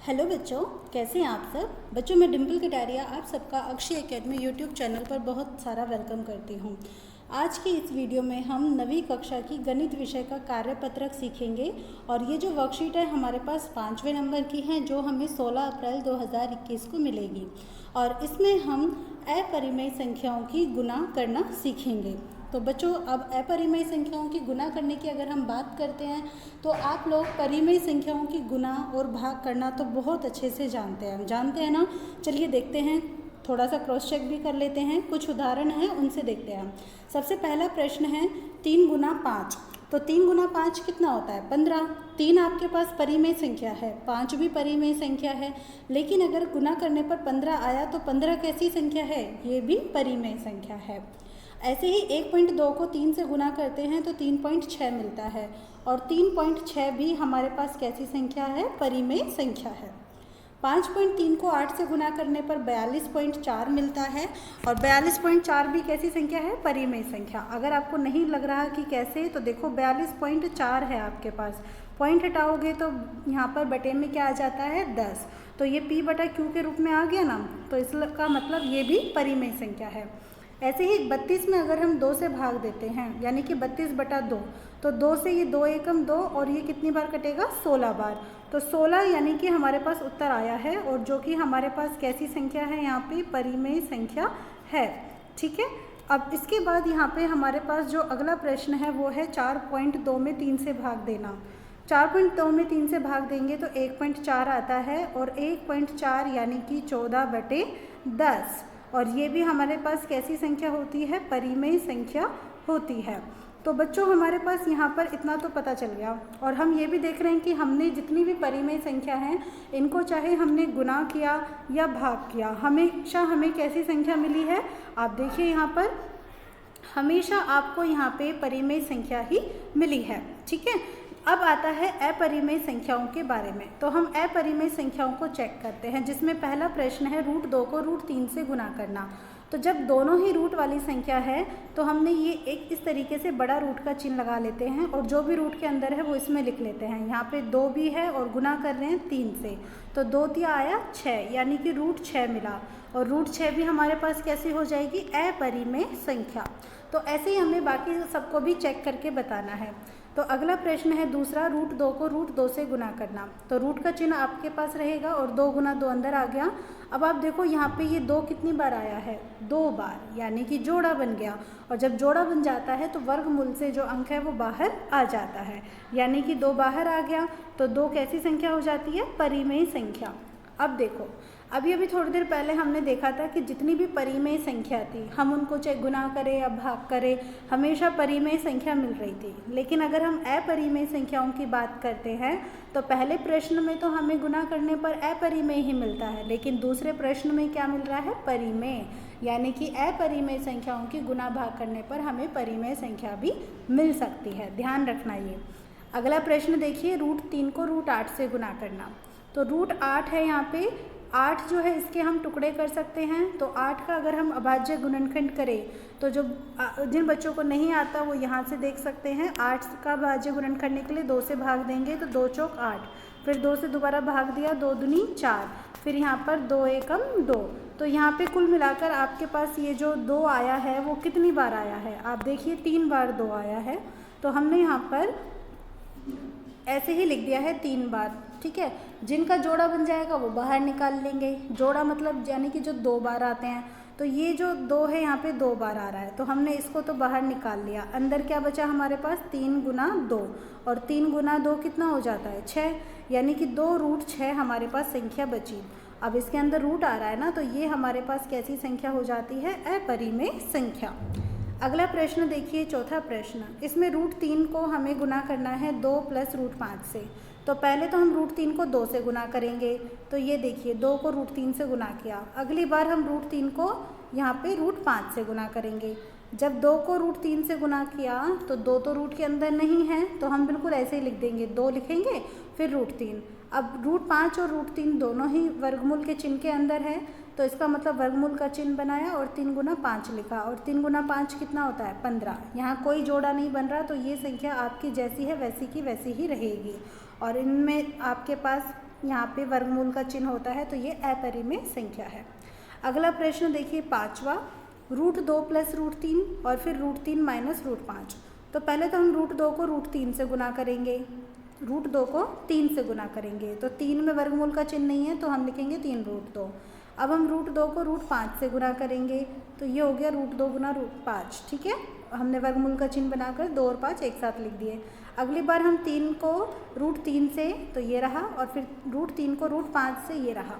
Hello बच्चों, कैसे हैं आप सब। बच्चों, मैं डिम्पल कटारिया आप सबका अक्षय एकेडमी यूट्यूब चैनल पर बहुत सारा वेलकम करती हूं। आज की इस वीडियो में हम 9वीं कक्षा की गणित विषय का कार्यपत्रक सीखेंगे और ये जो वर्कशीट है हमारे पास 5वें नंबर की है जो हमें 16 अप्रैल 2021 को मिलेगी और इसमें हम अपरिमेय संख्याओं की गुणा करना सीखेंगे। तो बच्चों, अब अपरिमेय संख्याओं की गुणा करने की अगर हम बात करते हैं तो आप लोग परिमेय संख्याओं की गुणा और भाग करना तो बहुत अच्छे से जानते हैं ना। चलिए देखते हैं, थोड़ा सा क्रॉस चेक भी कर लेते हैं। कुछ उदाहरण हैं उनसे देखते हैं हम। सबसे पहला प्रश्न है 3 गुना 5। तो 3 गुना 5 कितना होता है? 15। 3 आपके पास परिमेय संख्या है, 5 भी परिमेय संख्या है, लेकिन अगर गुना करने पर 15 आया तो 15 कैसी संख्या है? ये भी परिमेय संख्या है। ऐसे ही 1.2 को 3 से गुना करते हैं तो 3.6 मिलता है और 3.6 भी हमारे पास कैसी संख्या है? परिमेय संख्या है। 5.3 को 8 से गुना करने पर 42.4 मिलता है और 42.4 भी कैसी संख्या है? परिमेय संख्या। अगर आपको नहीं लग रहा कि कैसे, तो देखो 42.4 है आपके पास, पॉइंट हटाओगे तो यहाँ पर बटे में क्या आ जाता है? 10। तो ये P बटा Q के रूप में आ गया ना, तो इसका मतलब ये भी परिमेय संख्या है। ऐसे ही 32 में अगर हम 2 से भाग देते हैं, यानी कि 32 बटा 2, तो 2 से ये 2 एकम 2 और ये कितनी बार कटेगा? 16 बार। तो 16 यानी कि हमारे पास उत्तर आया है और जो कि हमारे पास कैसी संख्या है? यहाँ पे परिमेय संख्या है। ठीक है। अब इसके बाद यहाँ पे हमारे पास जो अगला प्रश्न है वो है 4.2 में 3 से भाग देना। 4.2 में 3 से भाग देंगे तो 1.4 आता है और 1.4 यानी कि 14/10 और ये भी हमारे पास कैसी संख्या होती है? परिमेय संख्या होती है। तो बच्चों, हमारे पास यहाँ पर इतना तो पता चल गया और हम ये भी देख रहे हैं कि हमने जितनी भी परिमेय संख्या हैं इनको चाहे हमने गुना किया या भाग किया, हमेशा हमें कैसी संख्या मिली है? आप देखिए यहाँ पर हमेशा आपको यहाँ पे परिमेय संख्या ही मिली है। ठीक है। अब आता है अपरिमेय संख्याओं के बारे में। तो हम अपरिमेय संख्याओं को चेक करते हैं, जिसमें पहला प्रश्न है √2 को √3 से गुना करना। तो जब दोनों ही रूट वाली संख्या है तो हमने ये एक इस तरीके से बड़ा रूट का चिन्ह लगा लेते हैं और जो भी रूट के अंदर है वो इसमें लिख लेते हैं। यहाँ पे 2 भी है और गुना कर रहे हैं 3 से, तो 2 तिया आया 6, यानी कि √6 मिला और √6 भी हमारे पास कैसी हो जाएगी? अपरिमेय संख्या। तो ऐसे ही हमें बाकी सबको भी चेक करके बताना है। तो अगला प्रश्न है दूसरा, √2 को √2 से गुना करना। तो रूट का चिन्ह आपके पास रहेगा और 2 गुना 2 अंदर आ गया। अब आप देखो यहाँ पे ये 2 कितनी बार आया है? 2 बार, यानी कि जोड़ा बन गया और जब जोड़ा बन जाता है तो वर्गमूल से जो अंक है वो बाहर आ जाता है, यानी कि 2 बाहर आ गया। तो 2 कैसी संख्या हो जाती है? परिमेय संख्या। अब देखो, अभी थोड़ी देर पहले हमने देखा था कि जितनी भी परिमेय संख्या थी हम उनको चाहे गुना करें या भाग करें, हमेशा परिमेय संख्या मिल रही थी। लेकिन अगर हम अपरिमेय संख्याओं की बात करते हैं तो पहले प्रश्न में तो हमें गुना करने पर अपरिमेय ही मिलता है, लेकिन दूसरे प्रश्न में क्या मिल रहा है? परिमेय, यानी कि अपरिमेय संख्याओं की गुना भाग करने पर हमें परिमेय संख्या भी मिल सकती है। ध्यान रखना ये। अगला प्रश्न देखिए, √3 को √8 से गुना करना। तो √8 है यहाँ पे, 8 जो है इसके हम टुकड़े कर सकते हैं। तो 8 का अगर हम अभाज्य गुणनखंड करें तो जो जिन बच्चों को नहीं आता वो यहाँ से देख सकते हैं। 8 का अभाज्य गुणनखंड करने के लिए 2 से भाग देंगे तो 2 चौक 8, फिर 2 से दोबारा भाग दिया, 2 दूनी 4, फिर यहाँ पर 2 एकम 2। तो यहाँ पे कुल मिलाकर आपके पास ये जो 2 आया है वो कितनी बार आया है? आप देखिए 3 बार 2 आया है। तो हमने यहाँ पर ऐसे ही लिख दिया है 3 बार। ठीक है। जिनका जोड़ा बन जाएगा वो बाहर निकाल लेंगे। जोड़ा मतलब यानी कि जो 2 बार आते हैं, तो ये जो 2 है यहाँ पे 2 बार आ रहा है तो हमने इसको तो बाहर निकाल लिया। अंदर क्या बचा हमारे पास? 3 गुना 2 और 3 गुना 2 कितना हो जाता है? 6, यानी कि 2 √6 हमारे पास संख्या बची। अब इसके अंदर रूट आ रहा है ना, तो ये हमारे पास कैसी संख्या हो जाती है? अपरिमेय संख्या। अगला प्रश्न देखिए, चौथा प्रश्न। इसमें √3 को हमें गुना करना है 2 + √5 से। तो पहले तो हम √3 को 2 से गुना करेंगे। तो ये देखिए 2 को √3 से गुना किया। अगली बार हम √3 को यहाँ पे √5 से गुना करेंगे। जब 2 को √3 से गुना किया तो 2 तो रूट के अंदर नहीं है, तो हम बिल्कुल ऐसे ही लिख देंगे, 2 लिखेंगे फिर √3। अब √5 और √3 दोनों ही वर्गमूल के चिन्ह के अंदर है, तो इसका मतलब वर्गमूल का चिन्ह बनाया और 3 गुना 5 लिखा और 3 गुना 5 कितना होता है? 15। यहाँ कोई जोड़ा नहीं बन रहा, तो ये संख्या आपकी जैसी है वैसी की वैसी ही रहेगी और इनमें आपके पास यहाँ पे वर्गमूल का चिन्ह होता है, तो ये अपरिमेय संख्या है। अगला प्रश्न देखिए 5वां, √2 + √3 और फिर √3 - √5। तो पहले तो हम √2 को √3 से गुना करेंगे, √2 को 3 से गुना करेंगे, तो 3 में वर्गमूल का चिन्ह नहीं है तो हम लिखेंगे 3 √2। अब हम √2 को √5 से गुना करेंगे, तो ये हो गया √2 × √5, ठीक है। हमने वर्गमूल का चिन्ह बनाकर 2 और 5 एक साथ लिख दिए। अगली बार हम 3 को √3 से, तो ये रहा, और फिर √3 को √5 से ये रहा,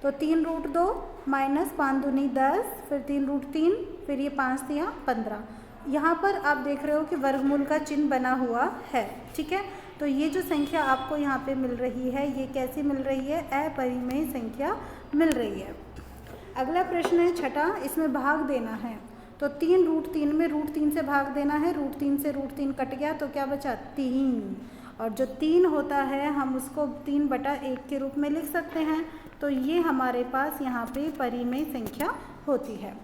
तो 3 √2 - 5 दूनी 10, फिर 3 √3, फिर ये 5 दिया 15। यहाँ पर आप देख रहे हो कि वर्गमूल का चिन्ह बना हुआ है, ठीक है। तो ये जो संख्या आपको यहाँ पे मिल रही है, ये कैसी मिल रही है? अपरिमेय संख्या मिल रही है। अगला प्रश्न है 6ठा, इसमें भाग देना है। तो 3 √3 में √3 से भाग देना है, √3 से √3 कट गया तो क्या बचा? 3। और जो 3 होता है हम उसको 3/1 के रूप में लिख सकते हैं, तो ये हमारे पास यहाँ पे परिमेय संख्या होती है।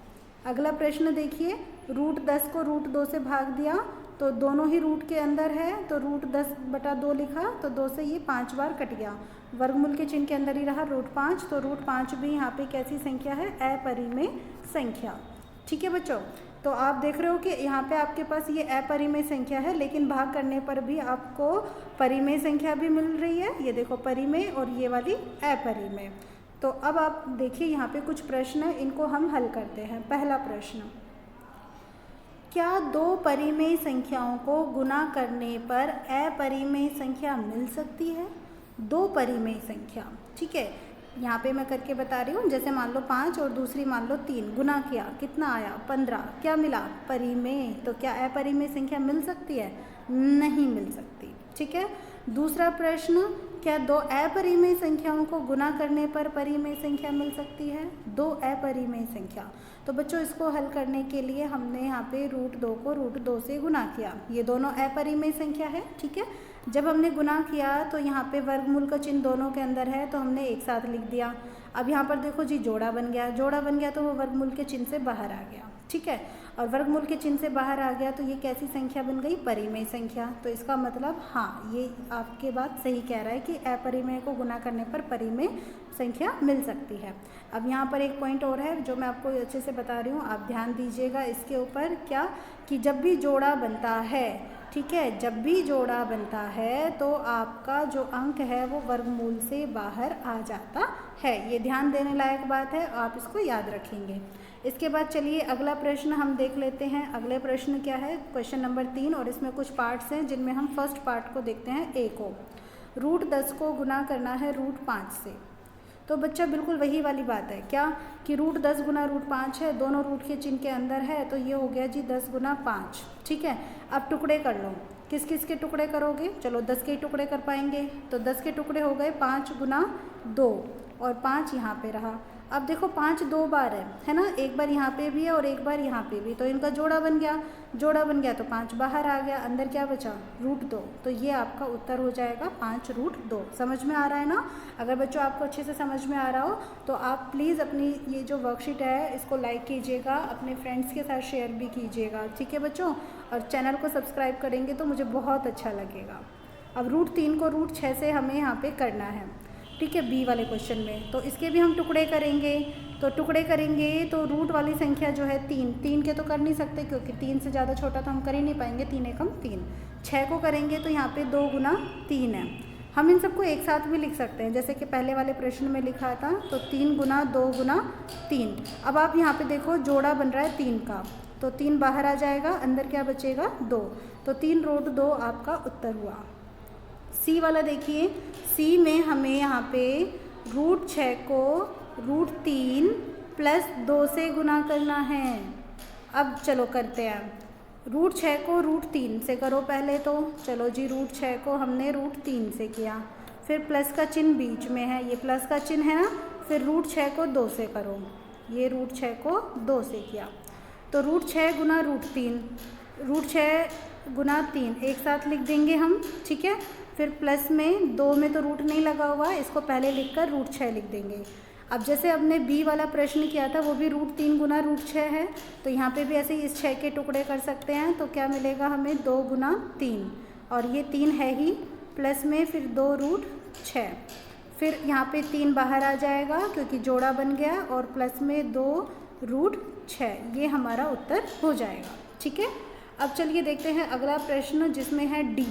अगला प्रश्न देखिए, √10 को √2 से भाग दिया, तो दोनों ही रूट के अंदर है, तो √10/2 लिखा, तो 2 से ये 5 बार कट गया, वर्गमूल के चिन्ह के अंदर ही रहा √5, तो √5 भी यहाँ पे कैसी संख्या है? अपरिमेय संख्या, ठीक है बच्चों। तो आप देख रहे हो कि यहाँ पे आपके पास ये अपरिमेय संख्या है, लेकिन भाग करने पर भी आपको परिमेय संख्या भी मिल रही है। ये देखो परिमेय और ये वाली अपरिमेय। तो अब आप देखिए यहाँ पे कुछ प्रश्न है, इनको हम हल करते हैं। पहला प्रश्न, क्या 2 परिमेय संख्याओं को गुना करने पर अपरिमेय संख्या मिल सकती है? 2 परिमेय संख्या, ठीक है, यहाँ पे मैं करके बता रही हूँ। जैसे मान लो 5 और दूसरी मान लो 3, गुना किया, कितना आया? 15, क्या मिला? परिमेय। तो क्या अपरिमेय संख्या मिल सकती है? नहीं मिल सकती, ठीक है। दूसरा प्रश्न, क्या 2 अपरिमेय संख्याओं को गुना करने पर परिमेय संख्या मिल सकती है? 2 अपरिमेय संख्या। तो बच्चों इसको हल करने के लिए हमने यहाँ पे √2 को √2 से गुना किया, ये दोनों अपरिमेय संख्या है, ठीक है। जब हमने गुना किया तो यहाँ पे वर्गमूल का चिन्ह दोनों के अंदर है, तो हमने एक साथ लिख दिया। अब यहाँ पर देखो जी जोड़ा बन गया, जोड़ा बन गया तो वो वर्गमूल के चिन्ह से बाहर आ गया, ठीक है। और वर्गमूल के चिन्ह से बाहर आ गया तो ये कैसी संख्या बन गई? परिमेय संख्या। तो इसका मतलब हाँ, ये आपके बात सही कह रहा है कि अपरिमेय को गुना करने पर परिमेय संख्या मिल सकती है। अब यहाँ पर एक पॉइंट और है जो मैं आपको अच्छे से बता रही हूँ, आप ध्यान दीजिएगा इसके ऊपर। क्या कि जब भी जोड़ा बनता है, ठीक है, जब भी जोड़ा बनता है तो आपका जो अंक है वो वर्गमूल से बाहर आ जाता है। ये ध्यान देने लायक बात है, आप इसको याद रखेंगे। इसके बाद चलिए अगला प्रश्न हम देख लेते हैं। अगले प्रश्न क्या है? क्वेश्चन नंबर 3, और इसमें कुछ पार्ट्स हैं जिनमें हम फर्स्ट पार्ट को देखते हैं, ए को। √10 को गुना करना है √5 से। तो बच्चा बिल्कुल वही वाली बात है, क्या कि √10 गुना √5 है, दोनों रूट के चिन्ह के अंदर है, तो ये हो गया जी 10 गुना 5, ठीक है। अब टुकड़े कर लो, किस किस के टुकड़े करोगे? चलो 10 के टुकड़े कर पाएंगे, तो 10 के टुकड़े हो गए 5 गुना 2, और 5 यहाँ पे रहा। अब देखो 5 2 बार है ना, एक बार यहाँ पे भी है और एक बार यहाँ पे भी, तो इनका जोड़ा बन गया, जोड़ा बन गया तो 5 बाहर आ गया, अंदर क्या बचा? √2। तो ये आपका उत्तर हो जाएगा 5 √2। समझ में आ रहा है ना? अगर बच्चों आपको अच्छे से समझ में आ रहा हो तो आप प्लीज़ अपनी ये जो वर्कशीट है इसको लाइक कीजिएगा, अपने फ्रेंड्स के साथ शेयर भी कीजिएगा, ठीक है बच्चों। और चैनल को सब्सक्राइब करेंगे तो मुझे बहुत अच्छा लगेगा। अब √3 को √6 से हमें यहाँ पे करना है, ठीक है, बी वाले क्वेश्चन में। तो इसके भी हम टुकड़े करेंगे, तो टुकड़े करेंगे तो रूट वाली संख्या जो है 3 के तो कर नहीं सकते क्योंकि 3 से ज़्यादा छोटा तो हम कर ही नहीं पाएंगे, 3 एकम 3। 6 को करेंगे तो यहाँ पे 2 गुना 3 है। हम इन सबको एक साथ भी लिख सकते हैं, जैसे कि पहले वाले प्रश्न में लिखा था, तो 3 गुना 2 गुना 3। अब आप यहाँ पे देखो जोड़ा बन रहा है 3 का, तो 3 बाहर आ जाएगा, अंदर क्या बचेगा? 2। तो 3 √2 आपका उत्तर हुआ। सी वाला देखिए, सी में हमें यहाँ पे √6 को √3 + 2 से गुना करना है। अब चलो करते हैं, √6 को √3 से करो पहले, तो चलो जी √6 को हमने √3 से किया, फिर प्लस का चिन्ह बीच में है, ये प्लस का चिन्ह है ना, फिर √6 को 2 से करो, ये √6 को 2 से किया, तो √6 गुना √3, √6 गुना 3 एक साथ लिख देंगे हम, ठीक है। फिर प्लस में 2 में तो रूट नहीं लगा हुआ, इसको पहले लिखकर √6 लिख देंगे। अब जैसे हमने बी वाला प्रश्न किया था वो भी √3 गुना √6 है, तो यहाँ पे भी ऐसे ही इस 6 के टुकड़े कर सकते हैं, तो क्या मिलेगा हमें? 2 गुना 3, और ये 3 है ही, प्लस में फिर 2 √6, फिर यहाँ पे 3 बाहर आ जाएगा क्योंकि जोड़ा बन गया, और प्लस में 2 रूट 6, ये हमारा उत्तर हो जाएगा। ठीक है, अब चलिए देखते हैं अगला प्रश्न जिसमें है डी।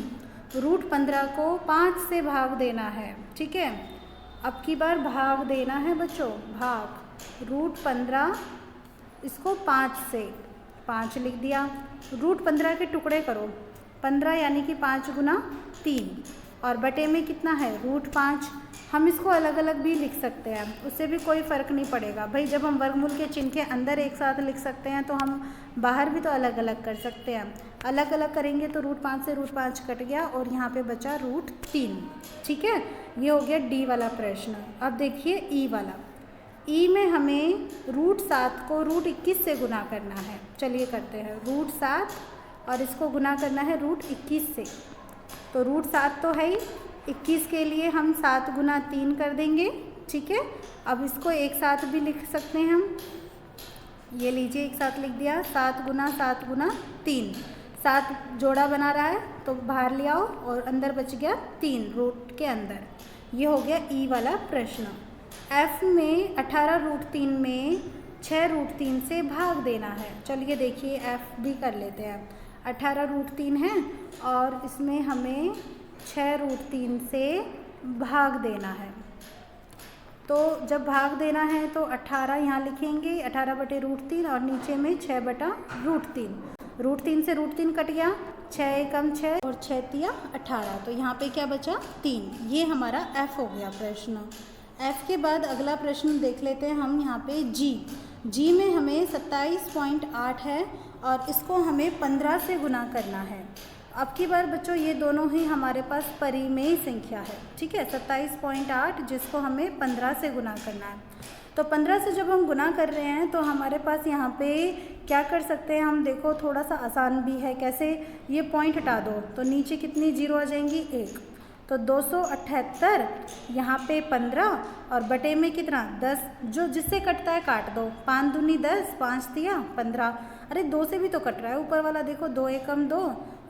रूट 15 को 5 से भाग देना है। ठीक है, अब की बार भाग देना है बच्चों, भाग। रूट 15 इसको 5 से, 5 लिख दिया। रूट 15 के टुकड़े करो, 15 यानी कि 5 गुना 3, और बटे में कितना है रूट 5। हम इसको अलग अलग भी लिख सकते हैं, उससे भी कोई फ़र्क नहीं पड़ेगा भाई। जब हम वर्गमूल के चिन्ह के अंदर एक साथ लिख सकते हैं तो हम बाहर भी तो अलग अलग कर सकते हैं। अलग अलग करेंगे तो रूट 5 से रूट 5 कट गया और यहाँ पे बचा रूट 3। ठीक है, ये हो गया डी वाला प्रश्न। अब देखिए ई वाला। ई में हमें रूट 7 को रूट 21 से गुना करना है। चलिए करते हैं, रूट 7 और इसको गुना करना है रूट 21 से। तो रूट 7 तो है ही, 21 के लिए हम 7 गुना 3 कर देंगे। ठीक है, अब इसको एक साथ भी लिख सकते हैं हम, ये लीजिए एक साथ लिख दिया, 7 गुना 3। 7 जोड़ा बना रहा है तो बाहर ले आओ और अंदर बच गया 3 रूट के अंदर। ये हो गया ई वाला प्रश्न। एफ में 18 रूट 3 में 6 रूट 3 से भाग देना है। चलिए देखिए एफ भी कर लेते हैं। 18 रूट 3 है और इसमें हमें 6 रूट 3 से भाग देना है। तो जब भाग देना है तो 18 यहाँ लिखेंगे, 18 बटे रूट 3 और नीचे में 6 बटा रूट 3। रूट 3 से रूट 3 कट गया, 6 एकम 6 और 6 तिया 18। तो यहाँ पे क्या बचा 3। ये हमारा एफ हो गया प्रश्न। एफ के बाद अगला प्रश्न देख लेते हैं हम यहाँ पे जी। जी में हमें 27.8 है और इसको हमें 15 से गुना करना है। अब की बार बच्चों ये दोनों ही हमारे पास परिमेय संख्या है। ठीक है, 27.8 जिसको हमें 15 से गुना करना है। तो 15 से जब हम गुना कर रहे हैं तो हमारे पास यहाँ पे क्या कर सकते हैं हम, देखो थोड़ा सा आसान भी है। कैसे, ये पॉइंट हटा दो तो नीचे कितनी जीरो आ जाएंगी 1। तो 278 यहाँ पे 15 और बटे में कितना 10, जो जिससे कटता है काट दो। 5 दूनी 10, 5 तिया 15। अरे 2 से भी तो कट रहा है ऊपर वाला, देखो 2 एकम 2,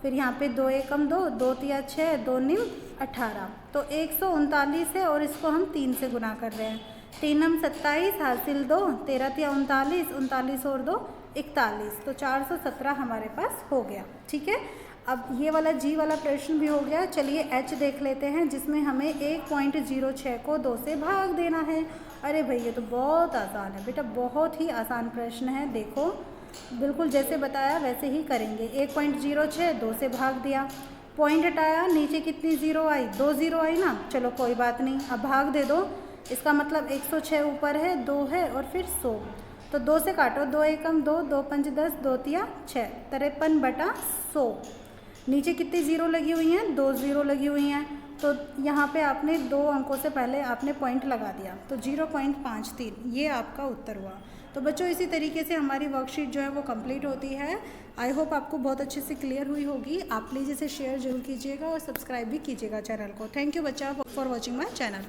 फिर यहाँ पे 2 एकम 2, 2 तिया 6, 2 निम 18। तो 139 है और इसको हम 3 से गुना कर रहे हैं। 3 नम 27 हासिल 2, 13 तिया 39, 39 और 2 41। तो 417 हमारे पास हो गया। ठीक है, अब ये वाला जी वाला प्रश्न भी हो गया। चलिए एच देख लेते हैं जिसमें हमें 1.06 को 2 से भाग देना है। अरे भाई ये तो बहुत आसान है बेटा, बहुत ही आसान प्रश्न है। देखो बिल्कुल जैसे बताया वैसे ही करेंगे। 1.06 2 से भाग दिया, पॉइंट हटाया, नीचे कितनी जीरो आई 2 जीरो आई ना। चलो कोई बात नहीं, अब भाग दे दो। इसका मतलब 106 ऊपर है, 2 है और फिर 100। तो 2 से काटो, 2 एकम 2, 2 पंच 10, 2 तिया 6, 53 बटा 100। नीचे कितनी ज़ीरो लगी हुई हैं 2 ज़ीरो लगी हुई हैं। तो यहाँ पे आपने 2 अंकों से पहले आपने पॉइंट लगा दिया, तो 0.53 ये आपका उत्तर हुआ। तो बच्चों इसी तरीके से हमारी वर्कशीट जो है वो कंप्लीट होती है। आई होप आपको बहुत अच्छे से क्लियर हुई होगी। आप प्लीज़ इसे शेयर जरूर कीजिएगा और सब्सक्राइब भी कीजिएगा चैनल को। थैंक यू बच्चा फॉर वॉचिंग माई चैनल।